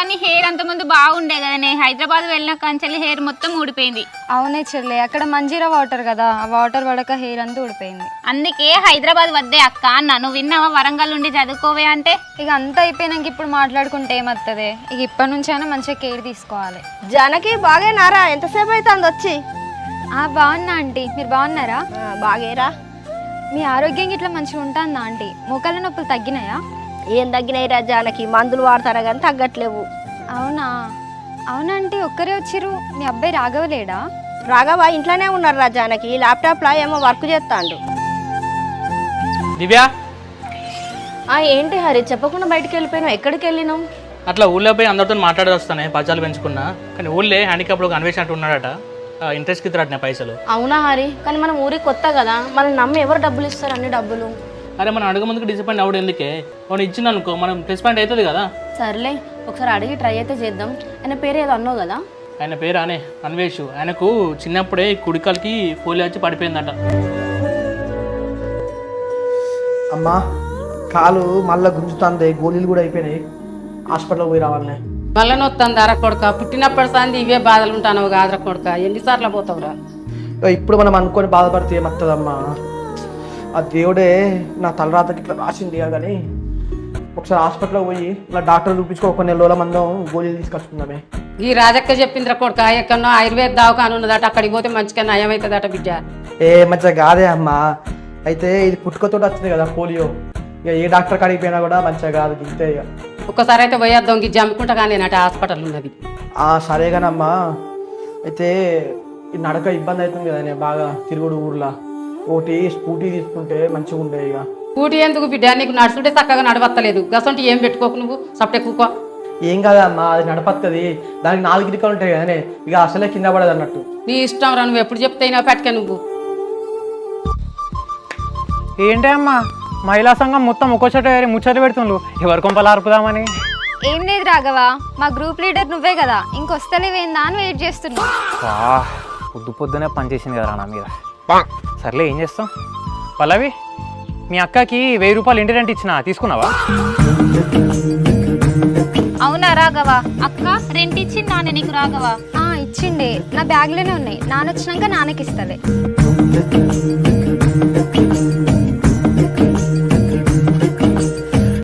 కానీ హెయిర్ అంత ముందు బాగుండే కదనే. హైదరాబాద్ వెళ్ళిన కంచెల్లి హెయిర్ మొత్తం ఊడిపోయింది. అవునే చెల్లె, అక్కడ మంజీరా వాటర్ కదా, ఆ వాటర్ పడక హెయిర్ అంతా ఊడిపోయింది. అందుకే హైదరాబాద్ వద్దే అక్క అన్న. నువ్వు విన్నావా వరంగల్ ఉండి చదువుకోవే అంటే? ఇక అంతా అయిపోయినాక ఇప్పుడు మాట్లాడుకుంటే ఏమవుతుంది? ఇక ఇప్పటి నుంచైనా మంచిగా కేర్ తీసుకోవాలి. జానకి బాగేనారా? ఎంతసేపు అవుతుంది వచ్చి? బాగున్నా ఆంటీ, మీరు బాగున్నారా? బాగేరా. మీ ఆరోగ్యం ఇట్లా మంచిగా ఉంటుందా ఆంటీ? మోకాళ్ళ నొప్పులు తగ్గినాయా? ఏం తగ్గినాయిరా జానకి, మందులు వాడతారా కానీ తగ్గట్లేవు. అవునా? అవునంటీ, ఒక్కరే వచ్చిర్రు. మీ అబ్బాయి రాఘవలేడా? రాఘవ ఇంట్లోనే ఉన్నారా జానకి, ల్యాప్టాప్లో ఏమో వర్క్ చేస్తాండు. దివ్య, ఏంటి హరి చెప్పకుండా బయటకు వెళ్ళిపోయినావు? ఎక్కడికి వెళ్ళినావు? అట్లా ఊళ్ళో పోయి అందరితో మాట్లాడి వస్తానే, పచ్చాలు పెంచుకున్నా. కానీ ఊళ్ళే హ్యాండిక్యాప్లో ఒక అన్వేషణ ఉన్నాడట, ఇంట్రెస్ట్కి ఇద్దరట పైసలు. అవునా హరి? కానీ మనం ఊరికి కొత్త కదా, మనం నమ్మి ఎవరు డబ్బులు ఇస్తారు? అన్ని డబ్బులు అరే మనం అడుగు ముందుకు డిసప్పాయింట్ అవ్వడం ఎందుకే? మనం ఇచ్చింది అనుకో, మనం ప్లస్ పాయింట్ అవుతుంది కదా. సర్లే, ఒకసారి అడిగి ట్రై అయితే చేద్దాం. ఆయన పేరు ఏదో అన్నావు కదా? ఆయన పేరు అనే అన్వేష్. ఆయనకు చిన్నప్పుడే కుడికాలకి పోలియో వచ్చి పడిపోయిందట. అమ్మా కాలు మళ్ళీ గుంజుతుంది, గోళీలు కూడా అయిపోయినాయి, హాస్పిటల్కి పోయి రావాలనే. మళ్ళీ నొత్తాను ధర కొడుక, పుట్టినప్పటి సంది ఇవే బాధలు ఉంటాను కాదర కొడుక, ఎన్నిసార్లు పోతావురా? ఇప్పుడు మనం అనుకొని బాధపడితే ఏమవుతుందమ్మా? ఆ దేవుడే నా తలరాతకి ఇట్లా రాసింది కానీ ఒకసారి హాస్పిటల్కి పోయి నా డాక్టర్ చూపించుకో, ఒక నెల రోజుల మందం గోళీలు తీసుకొచ్చుకుందామే. ఈ రాజక్క చెప్పిందిరా కొడుక, ఎక్కడో ఆయుర్వేద దవాఖాన ఉన్నదట, అక్కడికి పోతే మంచిగా నయం అవుతుందట బిడ్డ. మంచిగా కాదే అమ్మా, అయితే ఇది పుట్టుకతో వచ్చింది కదా పోలియో, ఇక ఏ డాక్టర్ కాడికి పోయినా కూడా మంచిగా కాదు, ఇంతే ఇక. ఒక్కసారి అయితే పోయేద్దాం, ఈ జమ్ముకుంటా కానీ నట హాస్పిటల్ ఉన్నది. సరేగానమ్మా, అయితే ఈ నడక ఇబ్బంది అవుతుంది కదా, నేను బాగా తిరుగుడు ఊర్లో, ఒకటి స్కూటీ తీసుకుంటే మంచిగా ఉండే. ఇక కూటి ఎందుకు బిడ్డ, నీకు నడుచుంటే చక్కగా నడవత్తలేదు, గసంటే ఏం పెట్టుకోకు నువ్వు, సప్టెక్కుకో. ఏం కాదమ్మా, అది నడపత్తది, దానికి 4 గిరికలు ఉంటాయి కదనే, ఇక అసలే కింద పడదు అన్నట్టు. నీ ఇష్టం రా, నువ్వు ఎప్పుడు చెప్తే అయినా పెట్టకే నువ్వు. ఏంటి అమ్మా, మహిళా సంఘం మొత్తం ఒక్కోచోట ముచ్చట పెడుతుండ్రు, ఎవరి కొంపలు ఆర్పుదామని. ఏం లేదు రాఘవ, మా గ్రూప్ లీడర్ నువ్వే కదా, ఇంకొస్తలేవేందా అని వెయిట్ చేస్తున్నా. పొద్దునే పనిచేసింది కదా నా మీద. సర్లే, ఏం చేస్తాం. పల్లవి, మీ అక్కకి 1000 రూపాయలు ఇంటి రెంట్ ఇచ్చిన, తీసుకున్నావా? అవునా రాఘవ? అక్క రెంట్ ఇచ్చింది నాన్న నీకు రాఘవ? ఇచ్చిండే, నా బ్యాగ్లోనే ఉన్నాయి, నాన్న వచ్చినాక నాన్నకి ఇస్తలే.